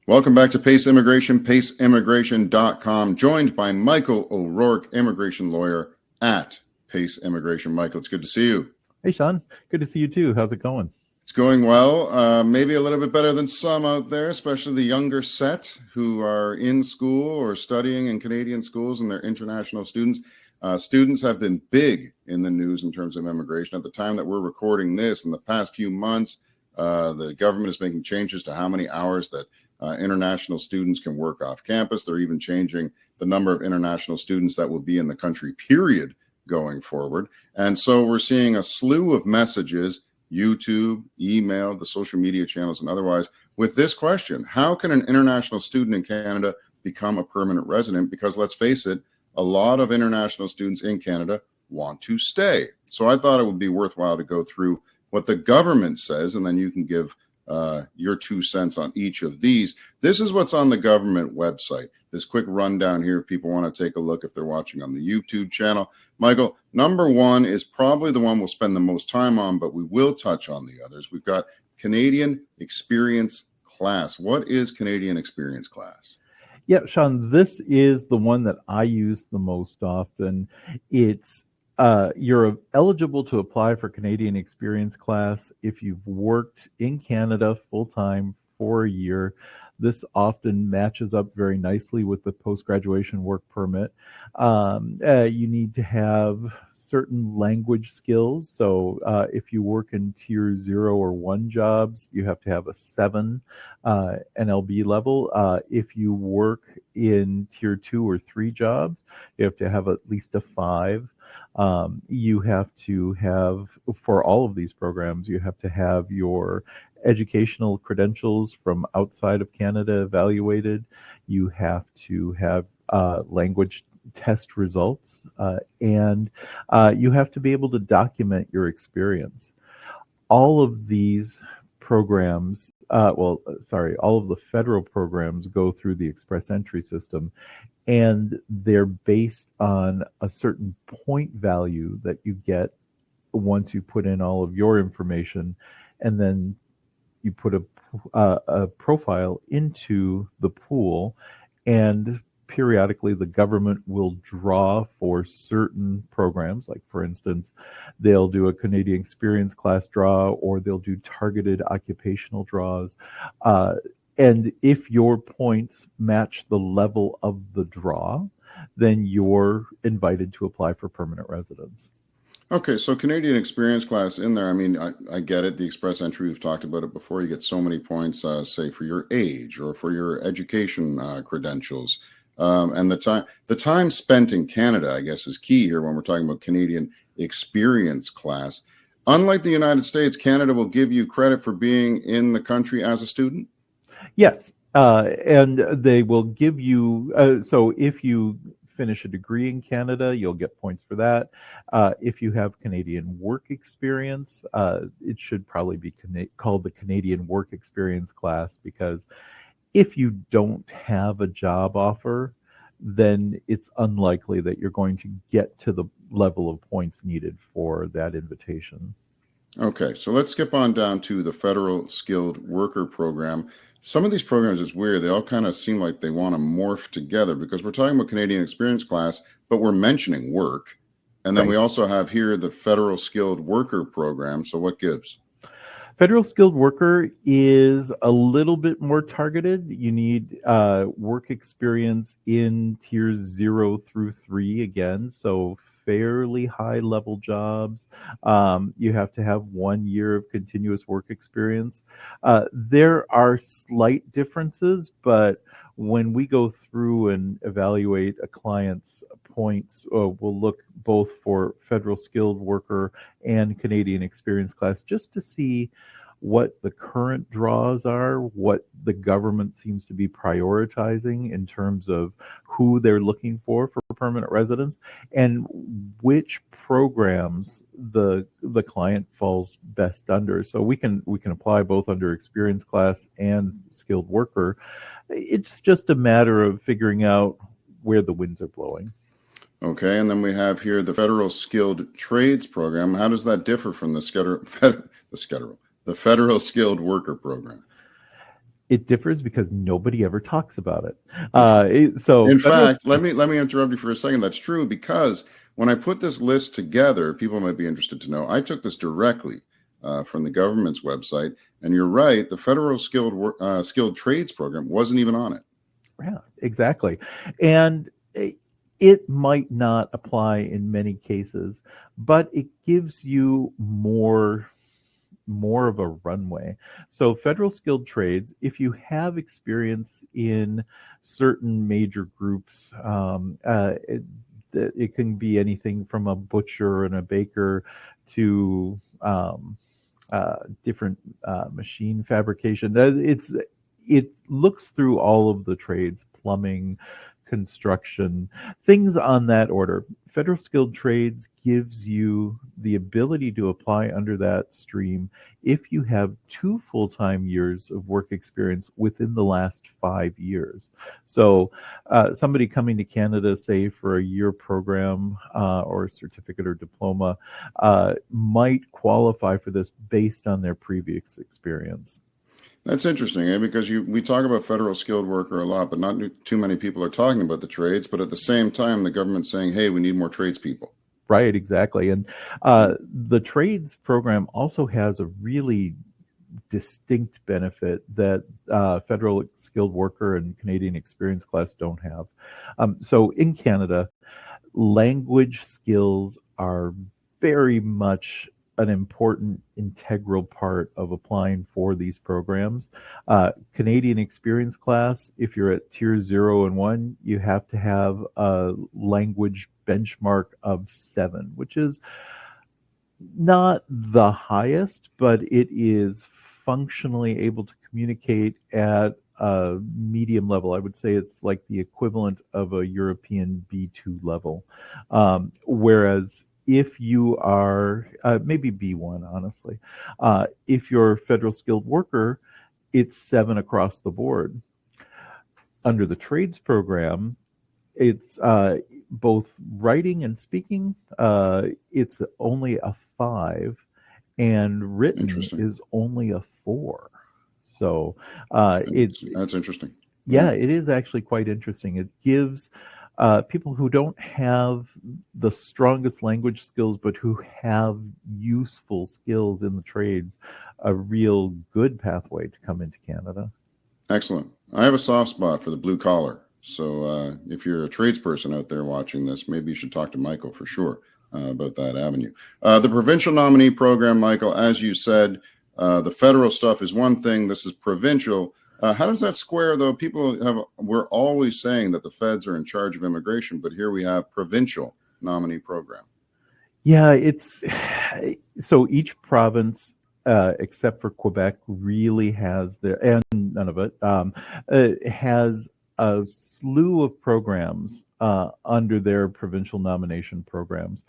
Welcome back to Pace Immigration, paceimmigration.com, joined by Michael O'Rourke, immigration lawyer at Pace Immigration. Michael, it's good to see you. Hey, Sean. Good to see you too. How's it going? It's going well. Maybe a little bit better than some out there, especially the younger set who are in school or studying in Canadian schools and they're international students. Students have been big in the news in terms of immigration. At the time that we're recording this, in the past few months, the government is making changes to how many hours that international students can work off campus. They're even changing the number of international students that will be in the country, period, going forward. And so we're seeing a slew of messages, YouTube, email, the social media channels, and otherwise, with this question: how can an international student in Canada become a permanent resident? Because let's face it, a lot of international students in Canada want to stay. So I thought it would be worthwhile to go through what the government says, and then you can give your 2 cents on each of these. This is what's on the government website. This quick rundown here, if people want to take a look, if they're watching on the YouTube channel. Michael, number one is probably the one we'll spend the most time on, but we will touch on the others. We've got Canadian Experience Class. What is Canadian Experience Class? Yeah, Sean, this is the one that I use the most often. It's you're eligible to apply for Canadian Experience Class if you've worked in Canada full-time for a year. This often matches up very nicely with the post-graduation work permit. You need to have certain language skills. So if you work in tier 0 or 1 jobs, you have to have a 7 NLB level. If you work in tier 2 or 3 jobs, you have to have at least a 5. You have to have, for all of these programs, you have to have your educational credentials from outside of Canada evaluated. You have to have language test results, and you have to be able to document your experience. All of these programs, all of the federal programs go through the express entry system, and they're based on a certain point value that you get once you put in all of your information, and then you put a profile into the pool, and periodically the government will draw for certain programs. Like, for instance, they'll do a Canadian Experience Class draw, or they'll do targeted occupational draws. And if your points match the level of the draw, then you're invited to apply for permanent residence. Okay, so Canadian Experience Class in there, I mean, I get it. The express entry, we've talked about it before. You get so many points, say, for your age or for your education credentials. And the time spent in Canada, I guess, is key here when we're talking about Canadian Experience Class. Unlike the United States, Canada will give you credit for being in the country as a student? Yes, and they will give you, so if you finish a degree in Canada, you'll get points for that. If you have Canadian work experience, it should probably be called the Canadian Work Experience Class, because if you don't have a job offer, then it's unlikely that you're going to get to the level of points needed for that invitation. Okay, so let's skip on down to the Federal Skilled Worker Program. Some of these programs, is weird. They all kind of seem like they want to morph together, because we're talking about Canadian Experience Class, but we're mentioning work. And then we also have here the Federal Skilled Worker Program. So what gives? Federal Skilled Worker is a little bit more targeted. You need work experience in tiers 0 through 3 again, so fairly high-level jobs. You have to have 1 year of continuous work experience. There are slight differences, but when we go through and evaluate a client's points, we'll look both for Federal Skilled Worker and Canadian Experience Class just to see what the current draws are, what the government seems to be prioritizing in terms of who they're looking for permanent residence, and which programs the client falls best under. So we can apply both under Experience Class and Skilled Worker. It's just a matter of figuring out where the winds are blowing. Okay, and then we have here the Federal Skilled Trades Program. How does that differ from the Federal Skilled Worker Program? It differs because nobody ever talks about it. In fact, let me interrupt you for a second. That's true, because when I put this list together, people might be interested to know, I took this directly from the government's website, and you're right, the federal skilled trades program wasn't even on it. Yeah, exactly. And it might not apply in many cases, but it gives you more of a runway. So federal skilled trades, if you have experience in certain major groups, it can be anything from a butcher and a baker to different machine fabrication. It looks through all of the trades: plumbing, construction, things on that order. Federal skilled trades gives you the ability to apply under that stream if you have 2 full-time years of work experience within the last 5 years. So somebody coming to Canada, say for a year program or a certificate or diploma, might qualify for this based on their previous experience. That's interesting, because we talk about federal skilled worker a lot, but not too many people are talking about the trades. But at the same time, the government's saying, hey, we need more tradespeople. Right, exactly. And the trades program also has a really distinct benefit that federal skilled worker and Canadian experience class don't have. So in Canada, language skills are very much an important integral part of applying for these programs. Canadian experience class, if you're at tier 0 and 1, you have to have a language benchmark of 7, which is not the highest, but it is functionally able to communicate at a medium level. I would say it's like the equivalent of a European B2 level. Whereas if you are maybe B1, honestly, if you're a federal skilled worker, it's 7 across the board. Under the trades program, it's both writing and speaking. It's only a 5, and written is only a 4. So that's interesting. Yeah, it is actually quite interesting. It gives people who don't have the strongest language skills, but who have useful skills in the trades, a real good pathway to come into Canada. Excellent. I have a soft spot for the blue collar. So if you're a tradesperson out there watching this, maybe you should talk to Michael for sure about that avenue. The provincial nominee program, Michael, as you said, the federal stuff is one thing. This is provincial. How does that square, though? We're always saying that the feds are in charge of immigration, but here we have provincial nominee program. Yeah, it's so each province, except for Quebec, really has and none of it has a slew of programs under their provincial nomination programs.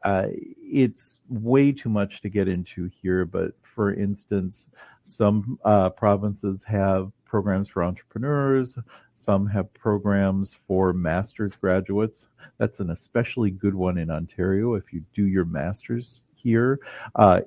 It's way too much to get into here, but for instance, some provinces have programs for entrepreneurs, some have programs for master's graduates. That's an especially good one in Ontario. If you do your master's here,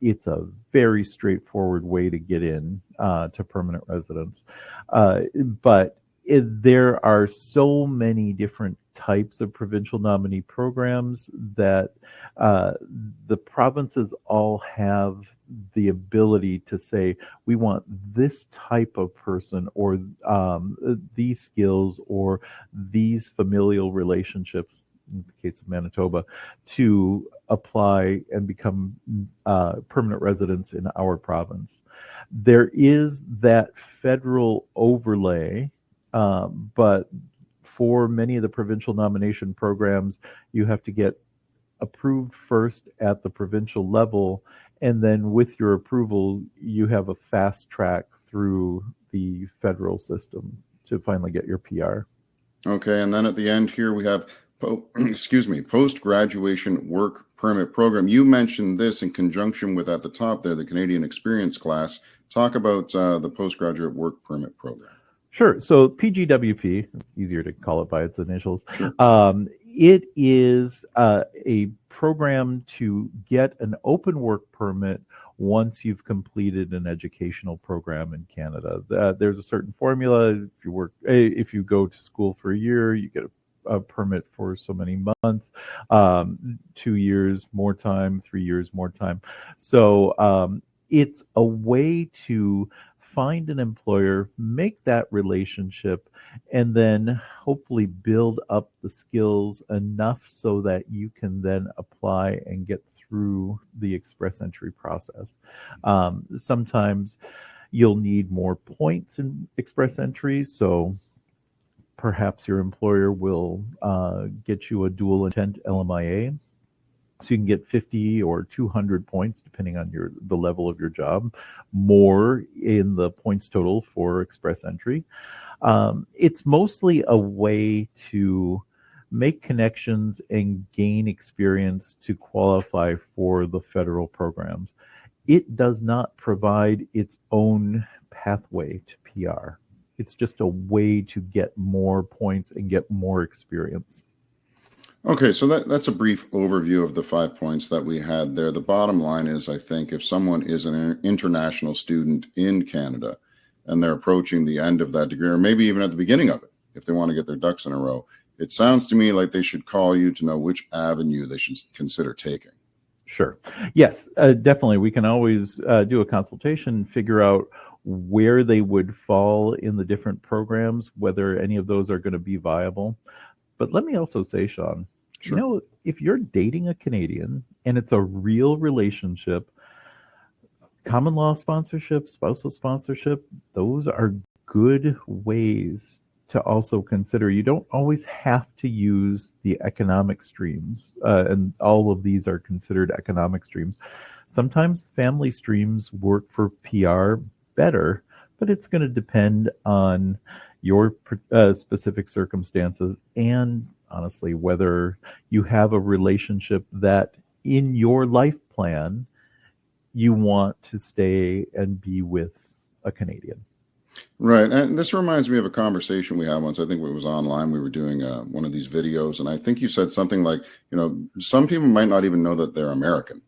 it's a very straightforward way to get in to permanent residence. But there are so many different types of provincial nominee programs that the provinces all have the ability to say, we want this type of person, or these skills, or these familial relationships, in the case of Manitoba, to apply and become permanent residents in our province. There is that federal overlay, but for many of the provincial nomination programs, you have to get approved first at the provincial level, and then with your approval, you have a fast track through the federal system to finally get your PR. Okay, and then at the end here we have post-graduation work permit program. You mentioned this in conjunction with, at the top there, the Canadian experience class. Talk about the postgraduate work permit program. Sure. So PGWP, it's easier to call it by its initials. Sure. It is a program to get an open work permit once you've completed an educational program in Canada. There's a certain formula. If you go to school for a year, you get a permit for so many months, 2 years more time, 3 years more time. So it's a way to find an employer, make that relationship, and then hopefully build up the skills enough so that you can then apply and get through the express entry process. Sometimes you'll need more points in express entry, so perhaps your employer will get you a dual intent LMIA. So you can get 50 or 200 points, depending on the level of your job, more in the points total for express entry. It's mostly a way to make connections and gain experience to qualify for the federal programs. It does not provide its own pathway to PR. It's just a way to get more points and get more experience. Okay, so that's a brief overview of the 5 points that we had there. The bottom line is, I think, if someone is an international student in Canada and they're approaching the end of that degree, or maybe even at the beginning of it, if they want to get their ducks in a row, it sounds to me like they should call you to know which avenue they should consider taking. Sure. Yes, definitely. We can always do a consultation, figure out where they would fall in the different programs, whether any of those are going to be viable. But let me also say, Sean, Sure. If you're dating a Canadian and it's a real relationship, common law sponsorship, spousal sponsorship, those are good ways to also consider. You don't always have to use the economic streams, and all of these are considered economic streams. Sometimes family streams work for PR better, but it's going to depend on your specific circumstances and honestly whether you have a relationship that in your life plan you want to stay and be with a Canadian. Right. And this reminds me of a conversation we had once. I think it was online. We were doing one of these videos, and I think you said something like, some people might not even know that they're American.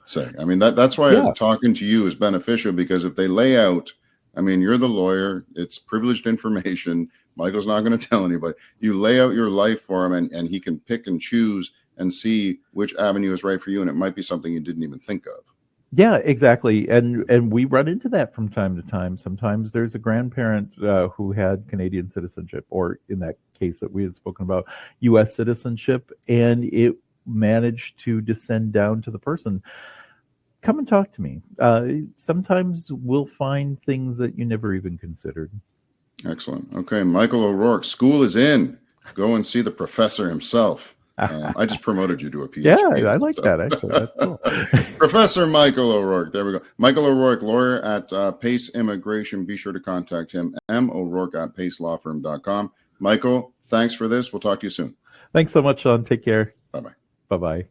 Say, I mean, that's why talking to you is beneficial, because if they lay out, I mean, you're the lawyer, it's privileged information. Michael's not going to tell anybody. You lay out your life for him, and he can pick and choose and see which avenue is right for you. And it might be something you didn't even think of. Yeah, exactly. And we run into that from time to time. Sometimes there's a grandparent who had Canadian citizenship, or in that case that we had spoken about, U.S. citizenship, and it managed to descend down to the person. Come and talk to me. Sometimes we'll find things that you never even considered. Excellent. Okay, Michael O'Rourke, school is in. Go and see the professor himself. I just promoted you to a PhD. Yeah, I like that, actually. That's cool. Professor Michael O'Rourke. There we go. Michael O'Rourke, lawyer at Pace Immigration. Be sure to contact him, MO'Rourke@pacelawfirm.com. Michael, thanks for this. We'll talk to you soon. Thanks so much, Sean. Take care. Bye-bye. Bye-bye.